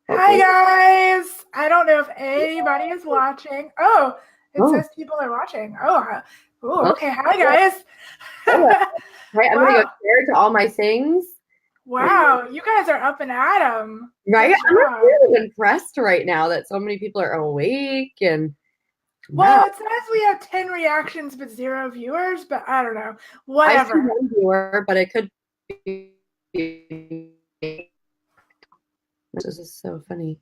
Hi Hopefully. guys! I don't know if anybody is watching. Oh, it Oh, says people are watching. Oh, oh, okay. Hi guys! hello. Right, I'm gonna go Wow, share to all my things. wow, you guys are up and at 'em. Right? Good I'm job. really impressed right now that so many people are awake and wow. Well, it says we have 10 reactions but 0 viewers, but I don't know. I see Whatever. one viewer, but it could be this is so funny.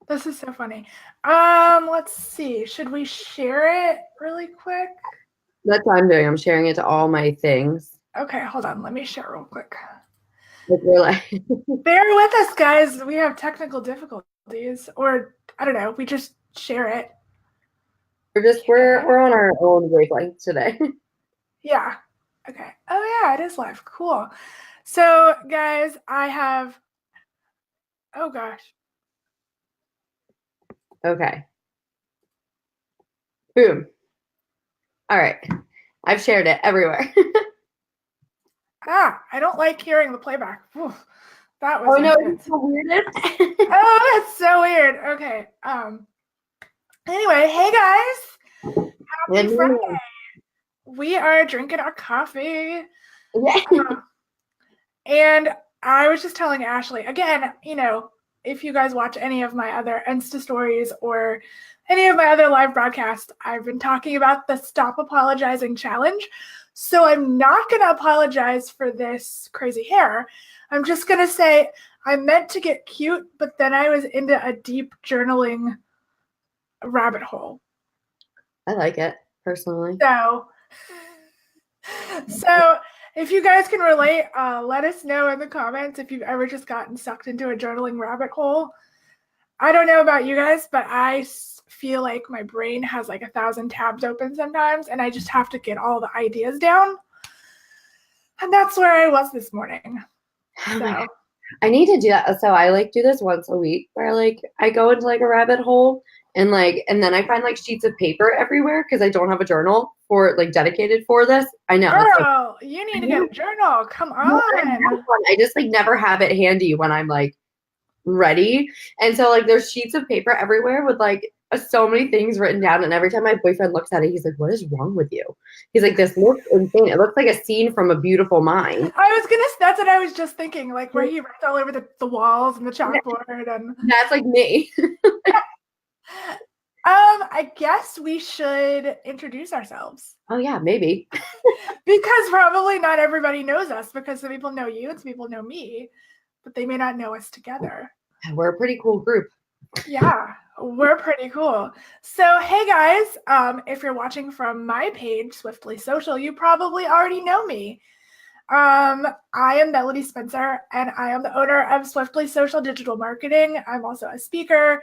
This is so funny. Let's see. Should we share it really quick? That's what I'm doing. I'm sharing it to all my things. Okay, hold on. Let me share real quick. Like we're like Bear with us, guys. We have technical difficulties, or I don't know. We just share it. we're on our own wavelength today. Yeah. Okay. Oh yeah, it is live. Cool. So, guys, I have. Oh gosh. Okay. Boom. All right. I've shared it everywhere. I don't like hearing the playback. Whew, that Oh was no, it's intense. so weird. Oh, that's so weird. Okay. Anyway, hey guys. Happy Good Friday. morning. We are drinking our coffee. Yeah. Uh, And I was just telling Ashley, again, if you guys watch any of my other Insta stories or any of my other live broadcasts, I've been talking about the Stop Apologizing Challenge. So I'm not going to apologize for this crazy hair. I'm just going to say I meant to get cute, but then I was into a deep journaling rabbit hole. I like it personally. So, so if you guys can relate, let us know in the comments if you've ever just gotten sucked into a journaling rabbit hole. I don't know about you guys, but I feel like my brain has like 1,000 tabs open sometimes, and I just have to get all the ideas down. And that's where I was this morning. Oh my God. So, I need to do that. So I like do this once a week where like I go into like a rabbit hole and then I find like sheets of paper everywhere because I don't have a journal for like dedicated for this. I know it's like girl, you I need to get know. a journal. Come No, I have on. one. I just like never have it handy when I'm like ready. And so like there's sheets of paper everywhere with like so many things written down. And every time my boyfriend looks at it, he's like, "What is wrong with you?" He's like, "This looks insane. It looks like a scene from A Beautiful Mind." That's what I was just thinking, like where he writes all over the walls and the chalkboard and That's like me. I guess we should introduce ourselves Oh yeah, maybe. because probably not everybody knows us because some people know you and some people know me, but they may not know us together. We're a pretty cool group. Yeah, we're pretty cool. So, hey guys, if you're watching from my page, Swiftly Social, you probably already know me. I am Melody Spencer, and I am the owner of Swiftly Social Digital Marketing. I'm also a speaker,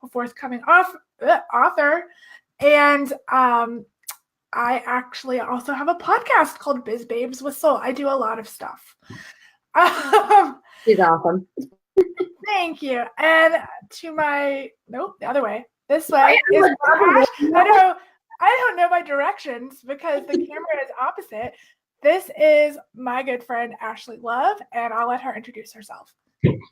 a forthcoming author, and I actually also have a podcast called Biz Babes with Soul. I do a lot of stuff. She's awesome. Thank you. And to my nope, the other way. This I way am is like, Ash. I don't know my directions because the camera is opposite. This is my good friend Ashley Love, and I'll let her introduce herself.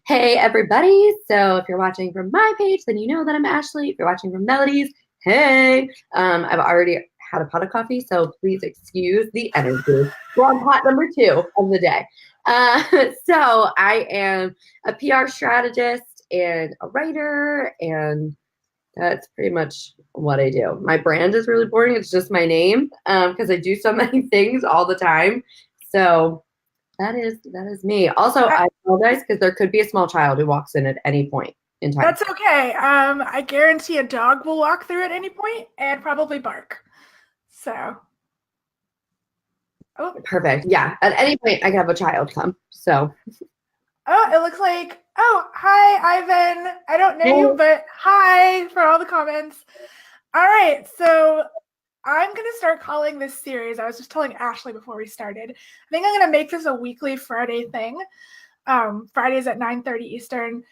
hey everybody. So if you're watching from my page, then you know that I'm Ashley. If you're watching from Melody's, hey. I've already had a pot of coffee, so please excuse the energy. We're on pot number 2 of the day. Uh, so I am a PR strategist and a writer, and that's pretty much what I do. My brand is really boring. It's just my name because I do so many things all the time. So that is me. Also, I, I apologize because there could be a small child who walks in at any point in time. that's okay. I guarantee a dog will walk through at any point and probably bark. So, oh, Perfect. Yeah. At any point, I can have a child come. So, it looks like. Oh, hi, Ivan. I don't know hey, you, but hi for all the comments. All right, so I'm going to start calling this series. I was just telling Ashley before we started. I think I'm going to make this a weekly Friday thing. Fridays at 9:30 Eastern.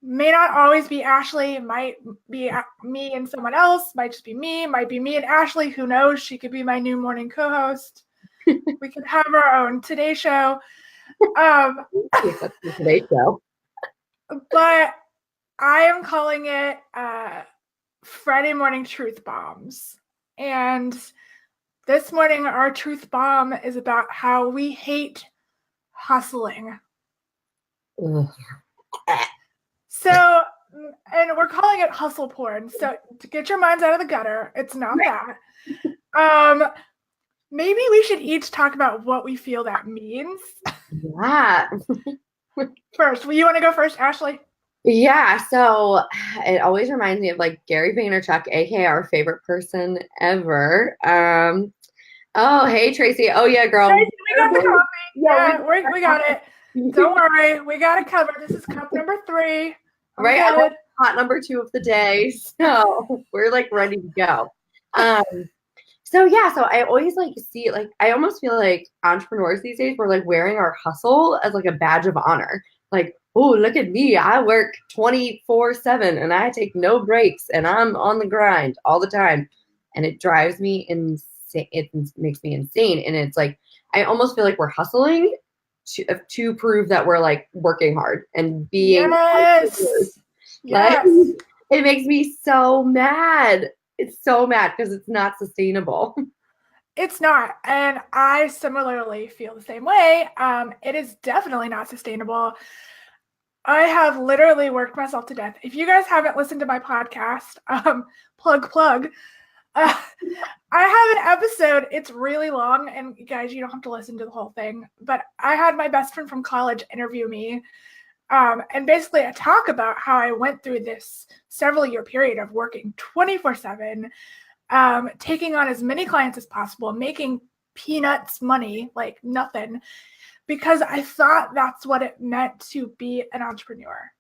May not always be Ashley. It might be me and someone else. Might just be me. Might be me and Ashley. Who knows? She could be my new morning co-host. We could have our own Today Show. Um, that's today's show. but I am calling it Friday morning truth bombs. And this morning, our truth bomb is about how we hate hustling. Ugh. So, and we're calling it hustle porn. So, to get your minds out of the gutter, it's not that. Maybe we should each talk about what we feel that means. Yeah. First, you want to go first, Ashley? Yeah, so it always reminds me of like Gary Vaynerchuk, aka our favorite person ever. Oh, hey Tracy. Oh yeah, girl. Tracy, we got the coffee. Yeah, we got it. Don't worry, we got it covered. This is cup number 3. Right, I'm like hot number 2 of the day, so we're like ready to go. So yeah, so I always like see like I almost feel like entrepreneurs these days we're like wearing our hustle as like a badge of honor. Like, oh, look at me. I work 24/7 and I take no breaks and I'm on the grind all the time. And it drives me insane. It makes me insane. And it's like I almost feel like we're hustling to prove that we're like working hard and being yes. Like it makes me so mad. It's so mad because it's not sustainable. It's not. And I similarly feel the same way. It is definitely not sustainable. I have literally worked myself to death. If you guys haven't listened to my podcast, plug, I have an episode. It's really long, and guys, you don't have to listen to the whole thing. But I had my best friend from college interview me. And basically, I talk about how I went through this several year period of working 24/7, taking on as many clients as possible, making peanuts money, like nothing, because I thought that's what it meant to be an entrepreneur.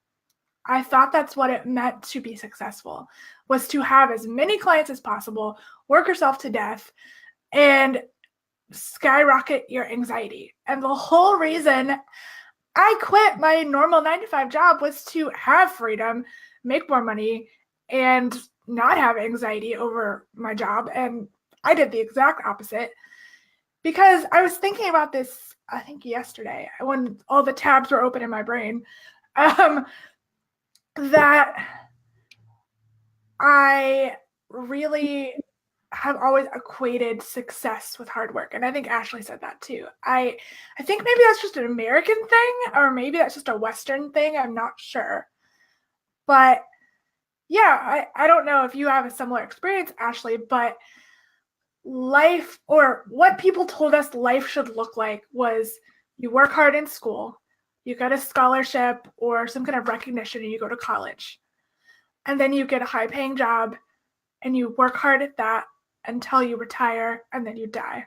I thought that's what it meant to be successful, was to have as many clients as possible, work yourself to death, and skyrocket your anxiety. And the whole reason I quit my normal 9-to-5 job was to have freedom, make more money, and not have anxiety over my job. And I did the exact opposite because I was thinking about this, I think yesterday, when all the tabs were open in my brain, that I really have always equated success with hard work. And I think Ashley said that too. I think maybe that's just an American thing, or maybe that's just a Western thing. I'm not sure. But yeah, I don't know if you have a similar experience, Ashley, but life, or what people told us life should look like, was you work hard in school, you get a scholarship or some kind of recognition, and you go to college. And then you get a high paying job and you work hard at that until you retire and then you die.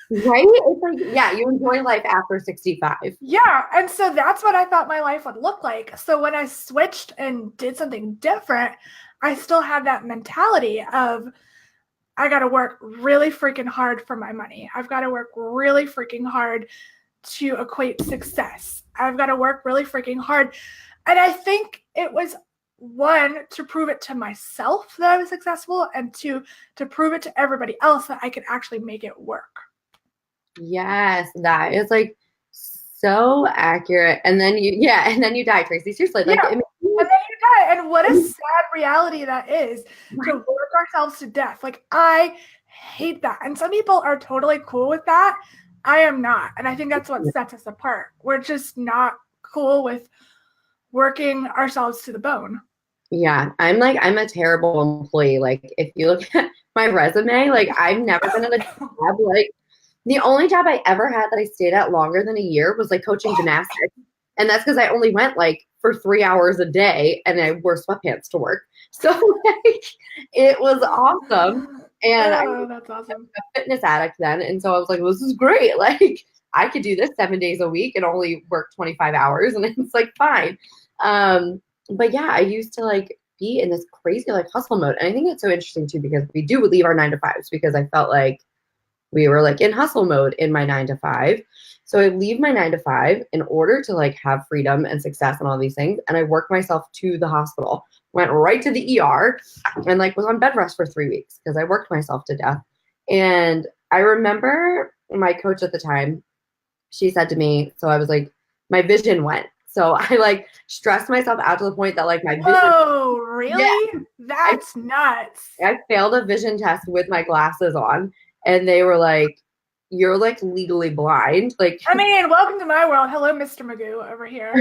Right? It's like, yeah, you enjoy life after 65. Yeah. And so that's what I thought my life would look like. So when I switched and did something different, I still had that mentality of, I got to work really freaking hard for my money. I've got to work really freaking hard to equate success. I've got to work really freaking hard. And I think it was, one, to prove it to myself that I was successful, and two, to prove it to everybody else that I could actually make it work. Yes, that is like so accurate. And then you die, Tracy. Seriously, like and then you die. And what a sad reality that is, to work ourselves to death. Like, I hate that. And some people are totally cool with that. I am not. And I think that's what sets us apart. We're just not cool with working ourselves to the bone. Yeah, I'm a terrible employee. Like if you look at my resume, like I've never been at a job. Like the only job I ever had that I stayed at longer than a year was like coaching gymnastics. And that's because I only went like for 3 hours a day and I wore sweatpants to work. So like it was awesome. And that's awesome. A fitness addict then. And so I was like, well, this is great. Like I could do this 7 days a week and only work 25 hours. And it's like, fine. But yeah, I used to like be in this crazy like hustle mode. And I think it's so interesting too, because we do leave our 9-to-5s because I felt like we were like in hustle mode in my 9-to-5. So I leave my 9-to-5 in order to like have freedom and success and all these things. And I worked myself to the hospital, went right to the ER and like was on bed rest for 3 weeks because I worked myself to death. And I remember my coach at the time, she said to me, so I was like, my vision went. So I like stressed myself out to the point that like my vision. Whoa, really? That's nuts. I failed a vision test with my glasses on, and they were like, "You're like legally blind." Like, I mean, welcome to my world. Hello, Mr. Magoo over here.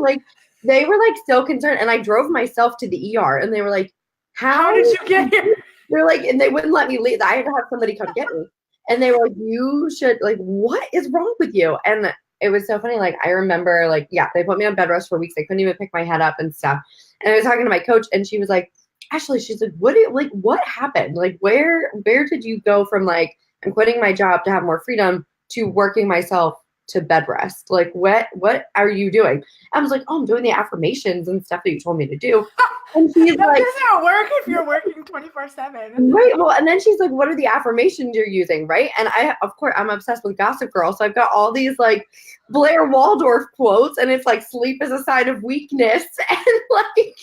like they were like so concerned, and I drove myself to the ER, and they were like, How did you get here? They're like, and they wouldn't let me leave. I had to have somebody come get me, and they were like, "You should like, what is wrong with you?" And it was so funny. Like I remember, like, yeah, they put me on bed rest for weeks. I couldn't even pick my head up and stuff. And I was talking to my coach, and she was like, Ashley, she's like, what happened? Like, where did you go from like, I'm quitting my job to have more freedom to working myself to bed rest? Like, what are you doing? I was like, oh, I'm doing the affirmations and stuff that you told me to do. And she's That like, doesn't work if you're working 24/7. right. Well, and then she's like, what are the affirmations you're using? Right. And of course, I'm obsessed with Gossip Girl. So I've got all these like Blair Waldorf quotes, and it's like sleep is a sign of weakness and like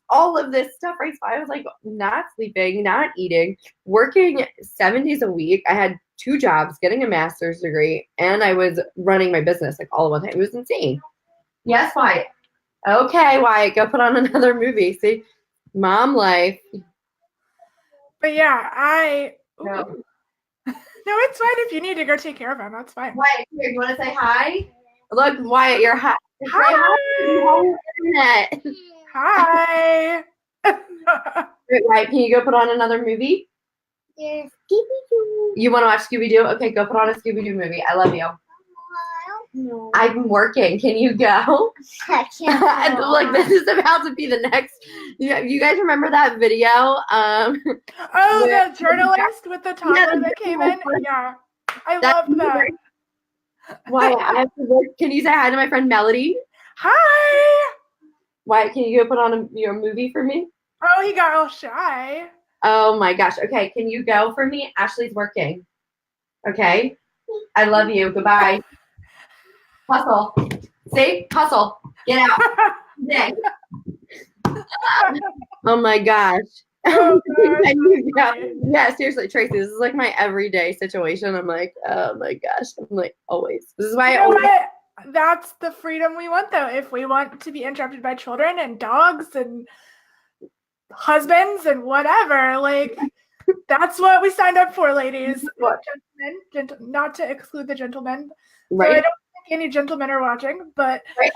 all of this stuff. Right. So I was like, not sleeping, not eating, working 7 days a week. I had 2 jobs, getting a master's degree, and I was running my business like all at one time. It was insane. Yes, Wyatt. Okay, Wyatt, go put on another movie. See, mom life. But yeah, No. No, it's fine if you need to go take care of him. That's fine. Wyatt, here, you want to say hi? Look, Wyatt, you're hot. Hi. Hi. Wait, Wyatt, can you go put on another movie? There's Scooby-Doo. You want to watch Scooby-Doo? Okay, go put on a Scooby-Doo movie. I love you. No. I'm working. Can you go? I can't. Like, this is about to be the next. You guys remember that video? Oh, the journalist with the toddler that came in? Yeah. I loved that. Wyatt, I have to work. Can you say hi to my friend Melody? Hi. Wyatt, can you go put on your movie for me? Oh, he got all shy. Oh my gosh. Okay, can you go for me? Ashley's working. Okay. I love you. Goodbye. Hustle. See? Hustle. Get out. Today. Oh my gosh. Oh, gosh. Yeah, seriously, Tracy, this is like my everyday situation. I'm like, oh my gosh. I'm like, always. This is why You I know always. what? That's the freedom we want, though. If we want to be interrupted by children and dogs and husbands and whatever, like, that's what we signed up for, ladies. What? Gentlemen, not to exclude the gentlemen. Right. So I don't think any gentlemen are watching, but Right.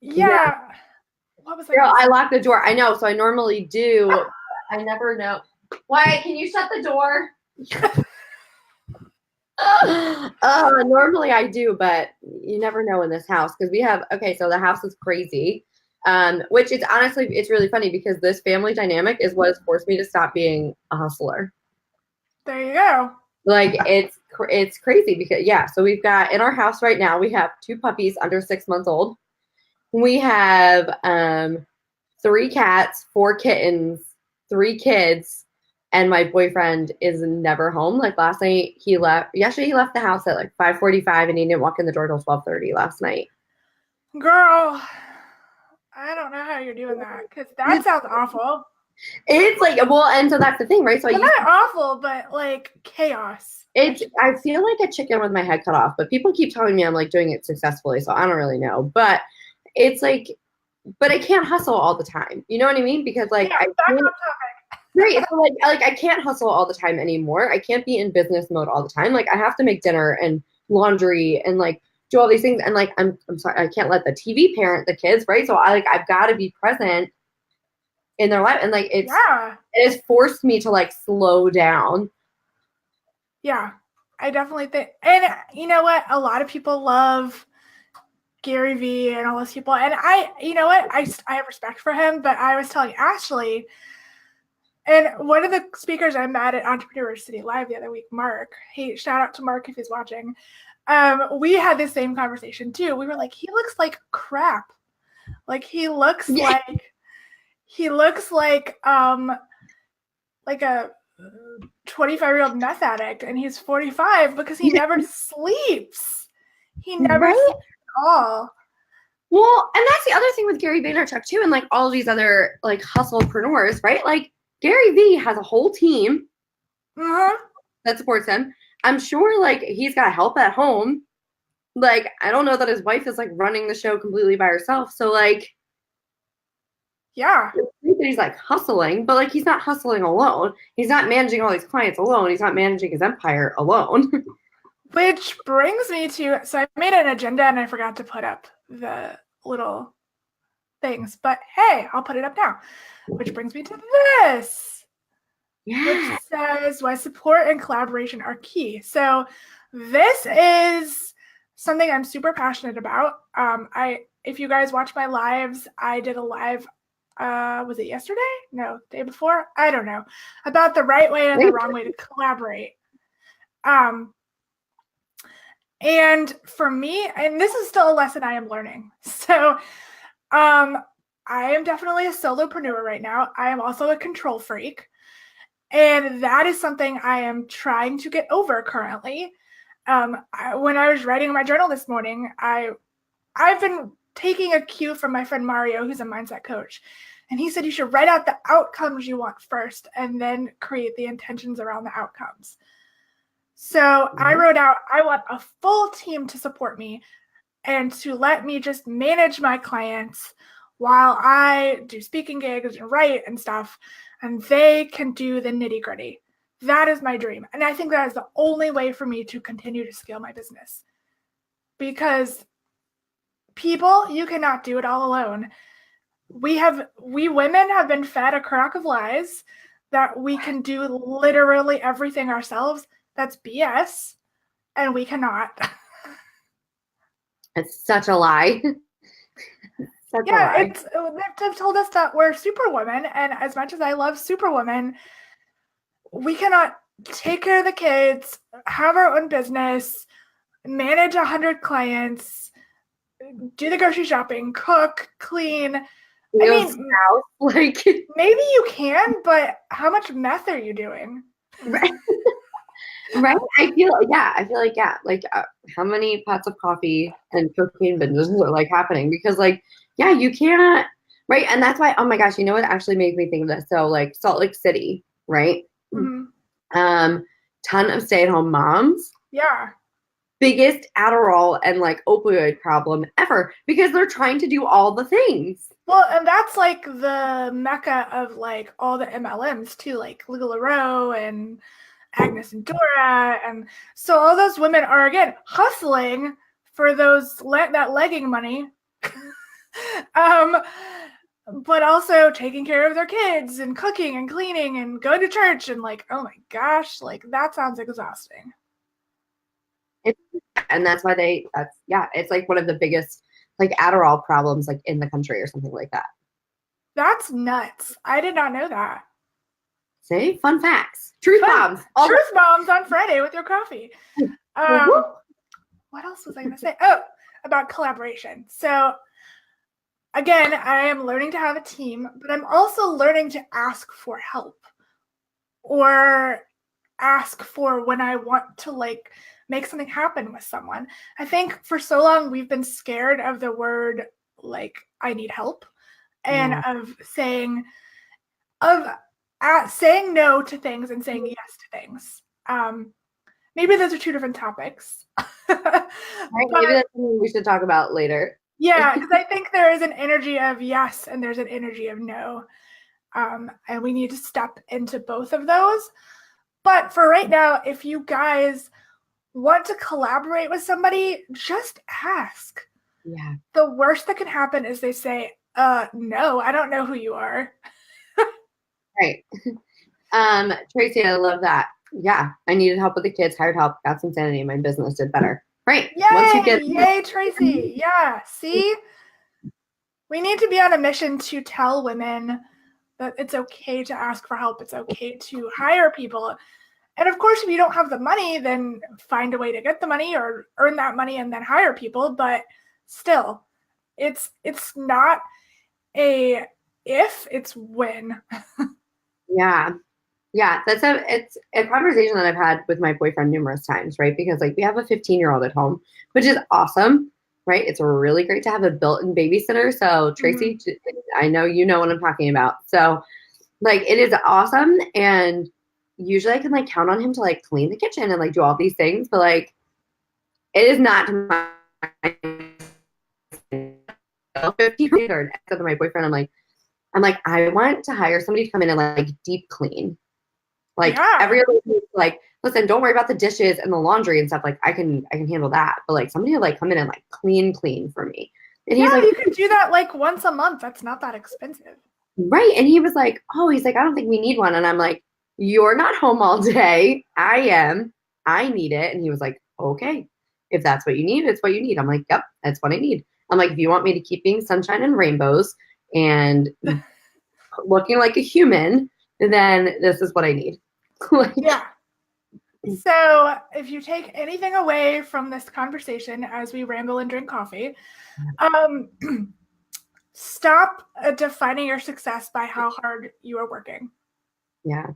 yeah. What was Girl, I locked the door. I know, so I normally do. I never know. Wyatt, can you shut the door? Normally I do, but you never know in this house because we have, okay, so the house is crazy, which is honestly, it's really funny because this family dynamic is what has forced me to stop being a hustler. There you go. Like it's crazy because yeah, so we've got in our house right now, we have 2 puppies under 6 months old. We have 3 cats, 4 kittens, 3 kids, and my boyfriend is never home. Like last night he left the house at like 5:45 and he didn't walk in the door till 12:30 last night. Girl, I don't know how you're doing that because that sounds awful. It's like, well, and so that's the thing, right? So Well, not awful, but like chaos. I feel like a chicken with my head cut off, but people keep telling me I'm like doing it successfully, so I don't really know. But it's like, but I can't hustle all the time. You know what I mean? Because like Yeah, I back can't, on topic. right. So like I can't hustle all the time anymore. I can't be in business mode all the time. Like I have to make dinner and laundry and like do all these things. And like I'm sorry, I can't let the TV parent the kids, right? So I've got to be present in their life. And like it has forced me to like slow down. Yeah, I definitely think, and you know what? A lot of people love Gary Vee and all those people, and you know what? I have respect for him, but I was telling Ashley, and one of the speakers I met at Entrepreneur City Live the other week, Mark. Hey, shout out to Mark if he's watching. We had the same conversation too. We were like, he looks like crap. Like he looks like a 25-year-old meth addict, and he's 45 because he never sleeps. He never sleeps at all. Well, and that's the other thing with Gary Vaynerchuk too, and like all of these other like hustlepreneurs, right? Like Gary Vee has a whole team that supports him. I'm sure like he's got help at home, Like, I don't know that his wife is like running the show completely by herself. So like, Yeah. he's like hustling, but like he's not hustling alone. He's not managing all these clients alone. He's not managing his empire alone. Which brings me to, so I made an agenda and I forgot to put up the little things, but hey, I'll put it up now. Which brings me to this, which Yeah. says why support and collaboration are key. So this is something I'm super passionate about. If you guys watch my lives, I did a live, was it yesterday? No, day before? I don't know. About the right way and the wrong way to collaborate. And for me, and this is still a lesson I am learning. So I am definitely a solopreneur right now. I am also a control freak. And that is something I am trying to get over currently. When I was writing my journal this morning, I've been taking a cue from my friend Mario, who's a mindset coach. And he said you should write out the outcomes you want first and then create the intentions around the outcomes. So I wrote out, I want a full team to support me and to let me just manage my clients while I do speaking gigs and write and stuff, and they can do the nitty gritty. That is my dream. And I think that is the only way for me to continue to scale my business. Because people, you cannot do it all alone. We women have been fed a crock of lies that we can do literally everything ourselves. That's BS, and we cannot. It's such a lie. Such a lie. They've told us that we're superwomen, and as much as I love superwomen, we cannot take care of the kids, have our own business, manage 100 clients, do the grocery shopping, cook, clean. Like maybe you can, but how much meth are you doing? Right. Right. I feel like how many pots of coffee and cocaine binges are like happening? Because like, yeah, you can't, right? And that's why, oh my gosh, you know what actually made me think of this? So like Salt Lake City, right? Mm-hmm. Ton of stay-at-home moms. Yeah. Biggest Adderall and like opioid problem ever because they're trying to do all the things. Well, and that's like the mecca of like all the MLMs too, like LuLaRoe and Agnes and Dora, and so all those women are again hustling for that legging money, but also taking care of their kids and cooking and cleaning and going to church and like, oh my gosh, like that sounds exhausting. And that's why it's like one of the biggest like Adderall problems like in the country or something like that. That's nuts. I did not know that. See, fun facts, truth bombs, truth bombs on Friday with your coffee. What else was I going to say? Oh, about collaboration. So again, I am learning to have a team, but I'm also learning to ask for help or ask for when I want to like make something happen with someone. I think for so long we've been scared of the word like I need help and of saying no to things and saying yes to things. Maybe those are two different topics. Maybe that's something we should talk about later. Yeah, because I think there is an energy of yes and there's an energy of no. And we need to step into both of those. But for right now, if you guys want to collaborate with somebody, just ask. Yeah. The worst that can happen is they say, no, I don't know who you are. Right. Tracy, I love that. Yeah, I needed help with the kids, hired help, got some sanity, my business did better. Right. Yay, Tracy. Yeah, see? We need to be on a mission to tell women that it's okay to ask for help. It's okay to hire people. And of course, if you don't have the money, then find a way to get the money or earn that money and then hire people. But still, it's not a if, it's when. Yeah. Yeah, it's a conversation that I've had with my boyfriend numerous times, right? Because like we have a 15-year-old at home, which is awesome, right? It's really great to have a built-in babysitter. So Tracy, I know you know what I'm talking about. So like it is awesome, and usually I can like count on him to like clean the kitchen and like do all these things, but like it is not to my 15 later, I said to my boyfriend, I'm like, I want to hire somebody to come in and like deep clean. Like Yeah. every other week, like, listen, don't worry about the dishes and the laundry and stuff. Like I can handle that. But like somebody to like come in and like clean for me. And he's Yeah, like, you could do that like once a month. That's not that expensive. right. And he was like, oh, he's like, I don't think we need one. And I'm like, you're not home all day. I am. I need it. And he was like, okay, if that's what you need, it's what you need. I'm like, yep, that's what I need. I'm like, if you want me to keep being sunshine and rainbows and looking like a human, then this is what I need. Like, Yeah. So if you take anything away from this conversation as we ramble and drink coffee, stop defining your success by how hard you are working. yeah.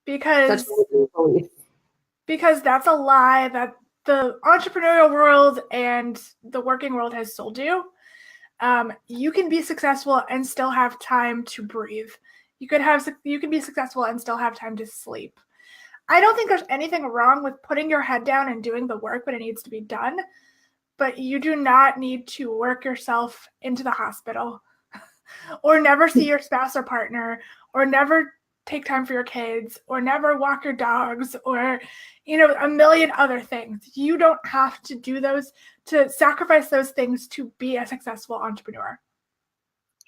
Because Such a belief. because that's a lie that the entrepreneurial world and the working world has sold you. You can be successful and still have time to breathe. You can be successful and still have time to sleep. I don't think there's anything wrong with putting your head down and doing the work when it needs to be done, but you do not need to work yourself into the hospital or never see your spouse or partner or never take time for your kids or never walk your dogs or a million other things. You don't have to do those, to sacrifice those things to be a successful entrepreneur.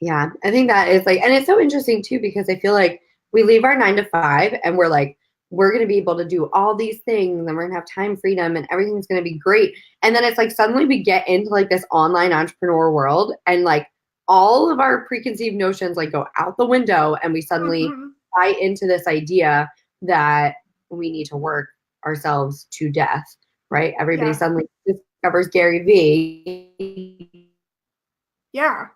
Yeah, I think that is like, and it's so interesting too, because I feel like we leave our 9 to 5 and we're like, we're going to be able to do all these things and we're going to have time freedom and everything's going to be great. And then it's like suddenly we get into like this online entrepreneur world and like all of our preconceived notions like go out the window and we suddenly buy into this idea that we need to work ourselves to death, right? Everybody suddenly discovers Gary Vee. Yeah.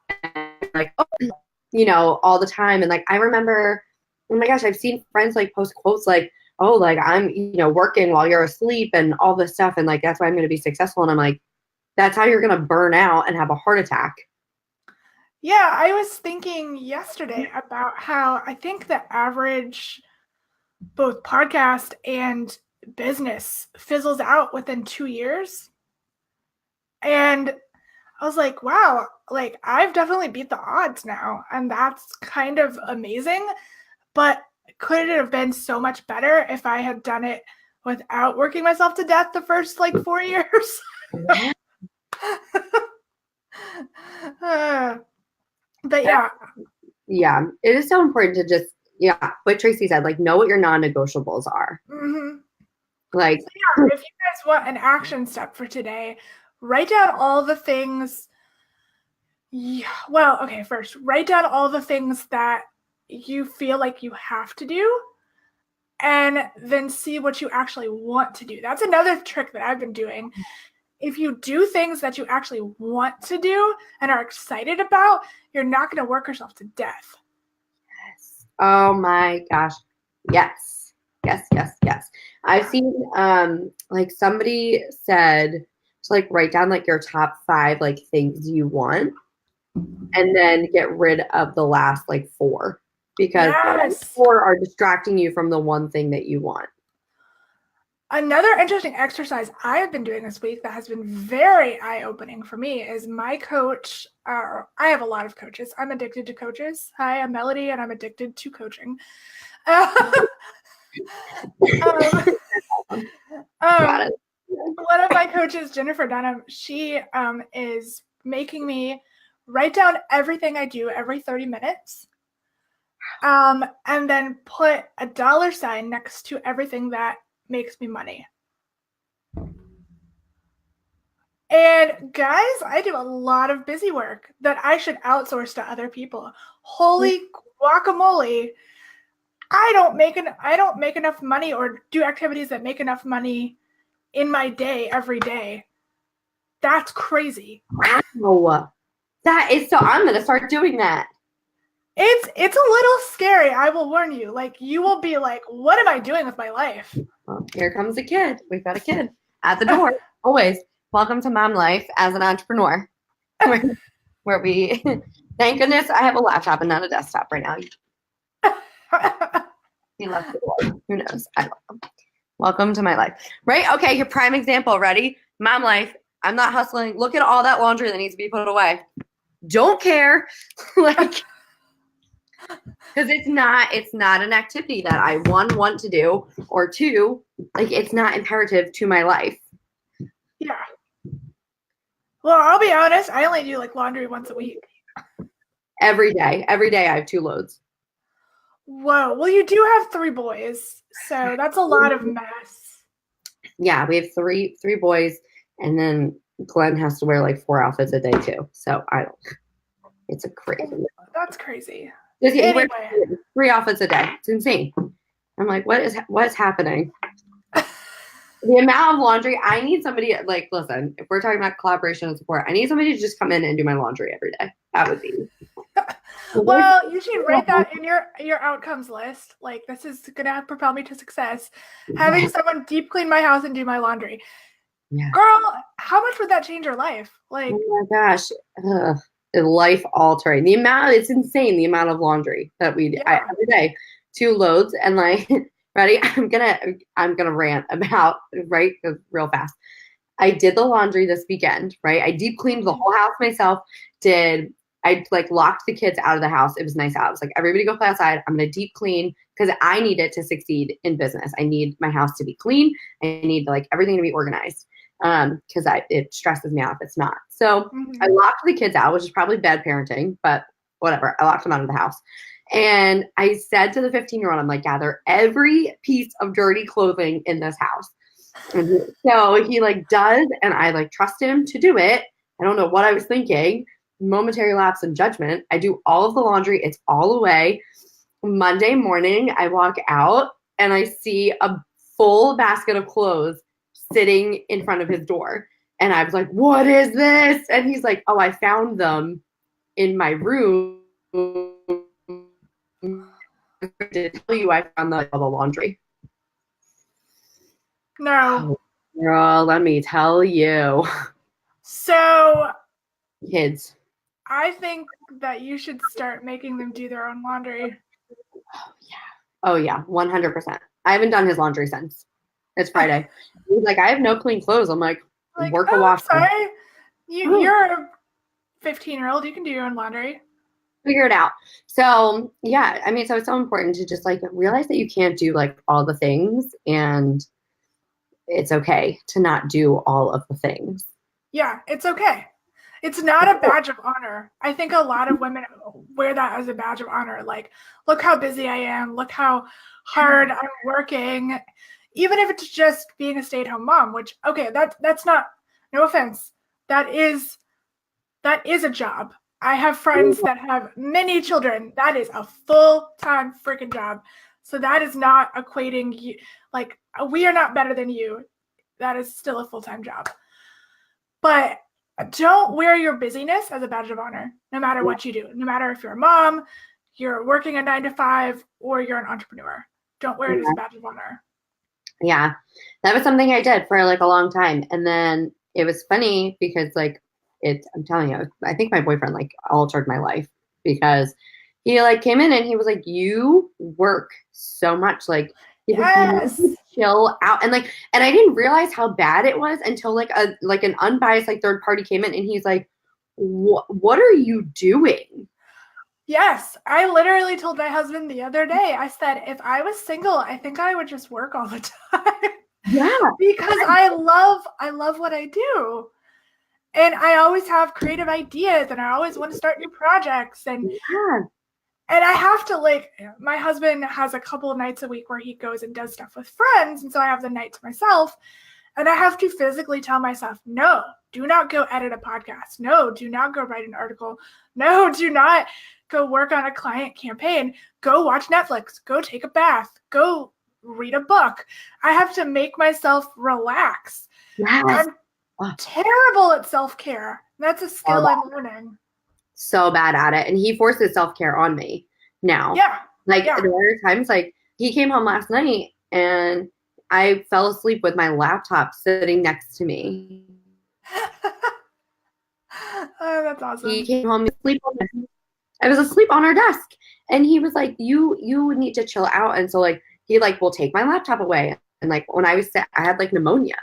Like, oh, all the time. And like, I remember, oh my gosh, I've seen friends like post quotes like, oh, like I'm, working while you're asleep and all this stuff. And like, that's why I'm going to be successful. And I'm like, that's how you're going to burn out and have a heart attack. Yeah. I was thinking yesterday about how I think the average both podcast and business fizzles out within 2 years. And I was like, wow, like I've definitely beat the odds now. And that's kind of amazing. But could it have been so much better if I had done it without working myself to death the first like 4 years? But yeah. Yeah, it is so important to just, what Tracy said, like know what your non-negotiables are. Mm-hmm. Like, so yeah, if you guys want an action step for today, write down all the things. Well, okay, first, write down all the things that you feel like you have to do, and then see what you actually want to do. That's another trick that I've been doing. If you do things that you actually want to do and are excited about, you're not going to work yourself to death. Yes. Oh my gosh. Yes. Yes, yes, yes. I've seen like somebody said to like write down like your top 5 like things you want and then get rid of the last like 4 because Yes. 4 are distracting you from the one thing that you want. Another interesting exercise I've been doing this week that has been very eye-opening for me is my coach. I have a lot of coaches. I'm addicted to coaches. Hi, I'm Melody, and I'm addicted to coaching. One of my coaches, Jennifer Dunham, she is making me write down everything I do every 30 minutes. And then put a $sign next to everything that makes me money. And guys, I do a lot of busy work that I should outsource to other people. Holy guacamole. I don't make enough money or do activities that make enough money in my day every day. That's crazy. Wow. That is so, I'm going to start doing that. It's a little scary, I will warn you. Like, you will be like, what am I doing with my life? Well, here comes a kid. We've got a kid at the door. Always. Welcome to Mom Life as an entrepreneur. Where we, thank goodness I have a laptop and not a desktop right now. He left the door. Who knows? I love him. Welcome to my life. Right? Okay, your prime example. Ready? Mom Life. I'm not hustling. Look at all that laundry that needs to be put away. Don't care. Like, because it's not an activity that I, one, want to do, or two, like, it's not imperative to my life. Yeah. Well, I'll be honest, I only do like laundry once a week. Every day I have 2 loads. Whoa. Well, you do have 3 boys, so that's a lot of mess. Yeah, we have three boys, and then Glenn has to wear like 4 outfits a day too. So it's a crazy. That's crazy. He wears Anyway. 3 outfits a day. It's insane. I'm like, what is happening? The amount of laundry, I need somebody, like, listen, if we're talking about collaboration and support, I need somebody to just come in and do my laundry every day. That would be. Well, you should write that in your outcomes list. Like, this is gonna propel me to success. Having someone deep clean my house and do my laundry. Yeah. Girl, how much would that change your life? Like, oh my gosh, life altering. It's insane the amount of laundry that we do every day. 2 loads, and like, ready? I'm gonna rant about, right, real fast. I did the laundry this weekend, right? I deep cleaned the whole house myself. I like locked the kids out of the house. It was nice out. I was like, everybody go play outside. I'm going to deep clean because I need it to succeed in business. I need my house to be clean. I need like everything to be organized because it stresses me out if it's not. So I locked the kids out, which is probably bad parenting, but whatever. I locked them out of the house. And I said to the 15-year-old, I'm like, gather every piece of dirty clothing in this house. And so he like does, and I like trust him to do it. I don't know what I was thinking. Momentary lapse in judgment. I do all of the laundry. It's all away. Monday morning, I walk out and I see a full basket of clothes sitting in front of his door. And I was like, what is this? And he's like, oh, I found them in my room. To tell you I found all the laundry. no. Oh, girl, let me tell you. So Kids. I think that you should start making them do their own laundry. Oh yeah, 100%. I haven't done his laundry since. It's Friday. He's like, I have no clean clothes. I'm like work a wash. Sorry. You're a 15-year-old. You can do your own laundry. Figure it out. So yeah, I mean, so it's so important to just like realize that you can't do like all the things, and it's okay to not do all of the things. Yeah, it's okay. It's not a badge of honor. I think a lot of women wear that as a badge of honor. Like, look how busy I am. Look how hard I'm working. Even if it's just being a stay-at-home mom, which, okay, that's not, no offense. That is a job. I have friends that have many children. That is a full-time freaking job. So that is not equating you. Like, we are not better than you. That is still a full-time job. But don't wear your busyness as a badge of honor, no matter what you do. No matter if you're a mom, you're working a 9-to-5, or you're an entrepreneur. Don't wear it as a badge of honor. Yeah, that was something I did for like a long time. And then it was funny because like I'm telling you, I think my boyfriend like altered my life because he like came in and he was like, you work so much. Like, yes. Chill out. And I didn't realize how bad it was until like an unbiased like third party came in and he's like, what are you doing? Yes, I literally told my husband the other day, I said, if I was single, I think I would just work all the time. Yeah. Because I love what I do. And I always have creative ideas, and I always want to start new projects. And I have to, like, my husband has a couple of nights a week where he goes and does stuff with friends. And so I have the night to myself. And I have to physically tell myself, no, do not go edit a podcast. No, do not go write an article. No, do not go work on a client campaign. Go watch Netflix. Go take a bath. Go read a book. I have to make myself relax. Yes. I'm terrible at self-care. That's a skill I'm learning. So bad at it. And he forces self-care on me now. Yeah. Like there are times like he came home last night and I fell asleep with my laptop sitting next to me. Oh, that's awesome. He came home and I was asleep on our desk. And he was like, you need to chill out. And so like he like will take my laptop away. And like when I was sick, I had like pneumonia.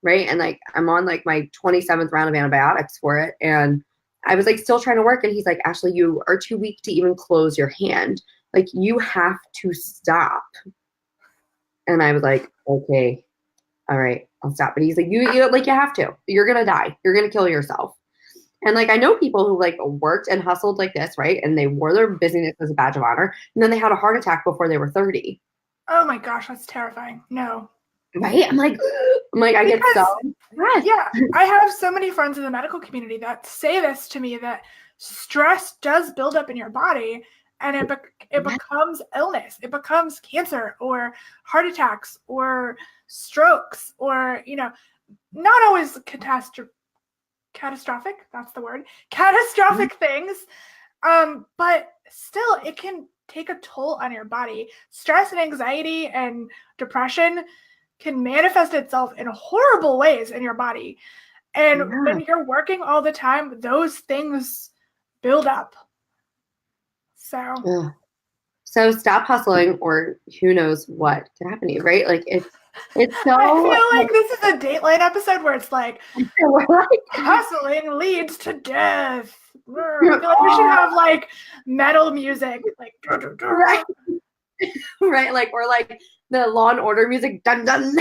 right? And like I'm on like my 27th round of antibiotics for it. And I was like still trying to work. And he's like, Ashley, you are too weak to even close your hand. Like you have to stop. And I was like, okay, all right, I'll stop. But he's like, you like you have to. You're gonna die. You're gonna kill yourself. And like I know people who like worked and hustled like this, right? And they wore their busyness as a badge of honor, and then they had a heart attack before they were 30. Oh my gosh, that's terrifying. No. Right? I'm like, I get so stressed. Yeah, I have so many friends in the medical community that say this to me, that stress does build up in your body, and it becomes illness. It becomes cancer or heart attacks or strokes or, not always catastrophic, that's the word, catastrophic things. But still, it can take a toll on your body. Stress and anxiety and depression can manifest itself in horrible ways in your body. And when you're working all the time, those things build up. So stop hustling, or who knows what could happen to you, right? Like it's so. I feel like this is a Dateline episode where it's like hustling leads to death. I feel like we should have like metal music, like right, right, like or like the Law and Order music, dun dun.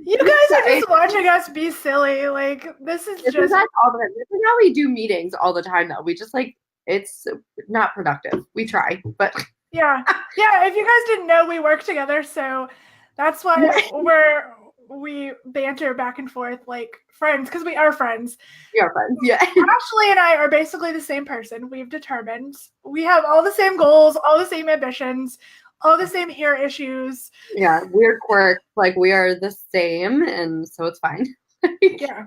You guys are just watching us be silly. Like this is just all the time. This is how we do meetings all the time, though. We just like it's not productive. We try, but yeah. If you guys didn't know, we work together, so that's why we banter back and forth like friends, because we are friends. We are friends. Yeah. Ashley and I are basically the same person. We've determined we have all the same goals, all the same ambitions, all the same hair issues. Yeah, weird quirks. Like we are the same, and so it's fine. Yeah.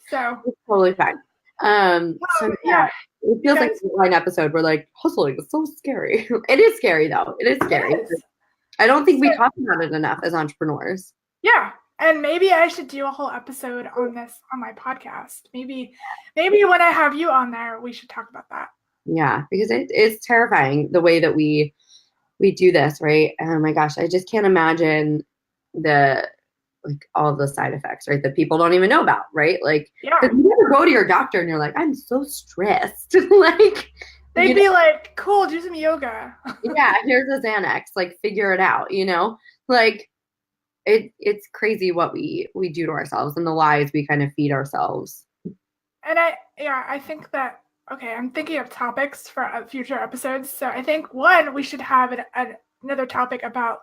So it's totally fine. So yeah, it feels like a line episode where like hustling is so scary. It is scary though. It is scary. I don't think we talk about it enough as entrepreneurs. Yeah. And maybe I should do a whole episode on this on my podcast. Maybe when I have you on there, we should talk about that. Yeah, because it's terrifying the way that we do this, right? Oh my gosh, I just can't imagine all the side effects, right? That people don't even know about, right? Like, you never go to your doctor and you're like, I'm so stressed. Like, they'd be like, cool, do some yoga. Yeah, here's a Xanax. Like, figure it out, Like, it's crazy what we do to ourselves and the lies we kind of feed ourselves. And I think that, okay, I'm thinking of topics for future episodes. So I think we should have another topic about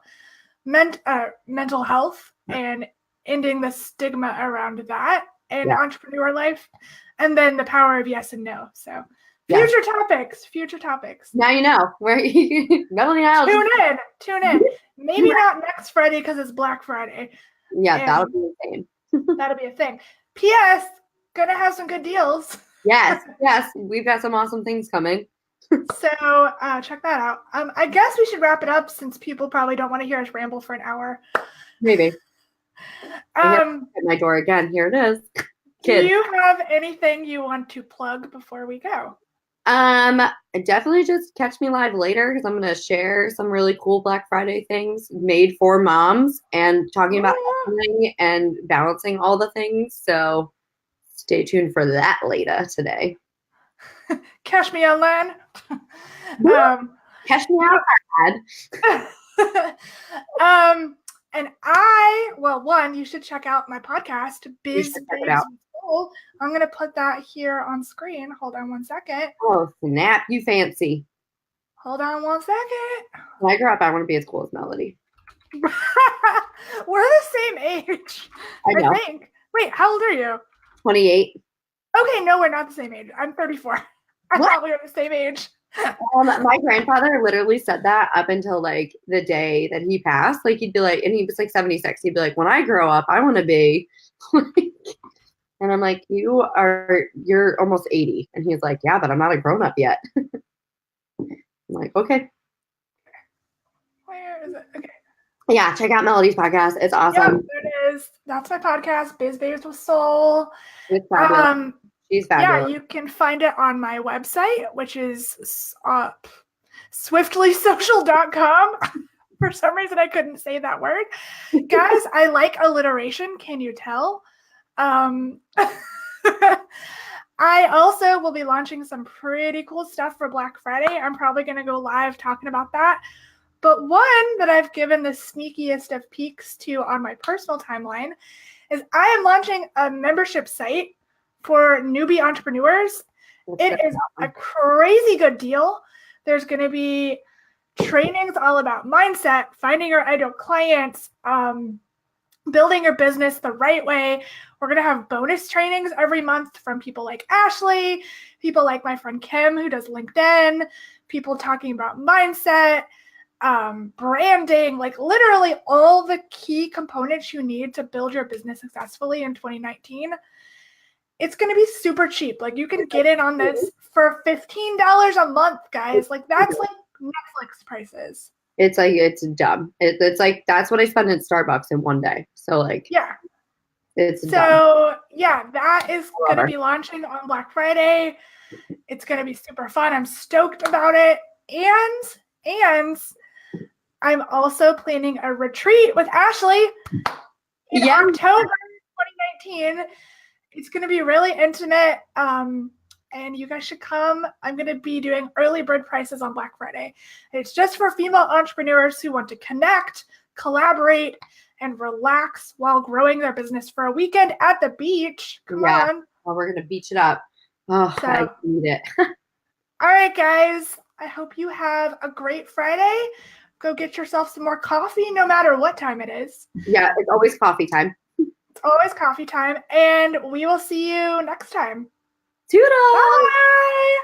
mental health and ending the stigma around that and entrepreneur life, and then the power of yes and no. So future topics. Now you know where Melanie Isles. Tune in. Maybe not next Friday because it's Black Friday. Yeah, that'll be insane. That'll be a thing. P.S. Gonna have some good deals. Yes, we've got some awesome things coming. So check that out. I guess we should wrap it up since people probably don't want to hear us ramble for an hour. Maybe. At my door again. Here it is. Kids. Do you have anything you want to plug before we go? Definitely just catch me live later because I'm going to share some really cool Black Friday things made for moms and talking about hustling and balancing all the things. So stay tuned for that later today. Cash me online. Cash me out. And you should check out my podcast, Biz Soul. I'm going to put that here on screen. Hold on one second. Oh, snap, you fancy. Hold on one second. When I grow up, I want to be as cool as Melody. We're the same age. I think. Wait, how old are you? 28. Okay, no, we're not the same age. I'm 34. I thought we were the same age. My grandfather literally said that up until like the day that he passed. Like he'd be like, and he was like 76. He'd be like, when I grow up, I want to be. And I'm like, you're almost 80. And he's like, yeah, but I'm not a grown up yet. I'm like, okay. Where is it? Okay. Yeah, check out Melody's podcast. It's awesome. Yeah, there it is. That's my podcast, Biz Babes with Soul. It's fabulous. She's fabulous. Yeah, you can find it on my website, which is swiftlysocial.com. For some reason, I couldn't say that word. Guys, I like alliteration. Can you tell? I also will be launching some pretty cool stuff for Black Friday. I'm probably going to go live talking about that. But one that I've given the sneakiest of peeks to on my personal timeline is I am launching a membership site for newbie entrepreneurs. It is a crazy good deal. There's going to be trainings all about mindset, finding your ideal clients, building your business the right way. We're going to have bonus trainings every month from people like Ashley, people like my friend Kim, who does LinkedIn, people talking about mindset, branding, like literally all the key components you need to build your business successfully in 2019. It's going to be super cheap. Like you can get in on this for $15 a month, guys. Like that's like Netflix prices. It's like, it's dumb. It's like, that's what I spend at Starbucks in one day. So like, yeah, it's dumb. So yeah, that is going to be launching on Black Friday. It's going to be super fun. I'm stoked about it. And I'm also planning a retreat with Ashley in October 2019. It's going to be really intimate. And you guys should come. I'm going to be doing early bird prices on Black Friday. It's just for female entrepreneurs who want to connect, collaborate, and relax while growing their business for a weekend at the beach. Come on. Well, we're going to beach it up. Oh, so, I need it. All right, guys. I hope you have a great Friday. Go get yourself some more coffee, no matter what time it is. Yeah, it's always coffee time. It's always coffee time. And we will see you next time. Toodles! Bye!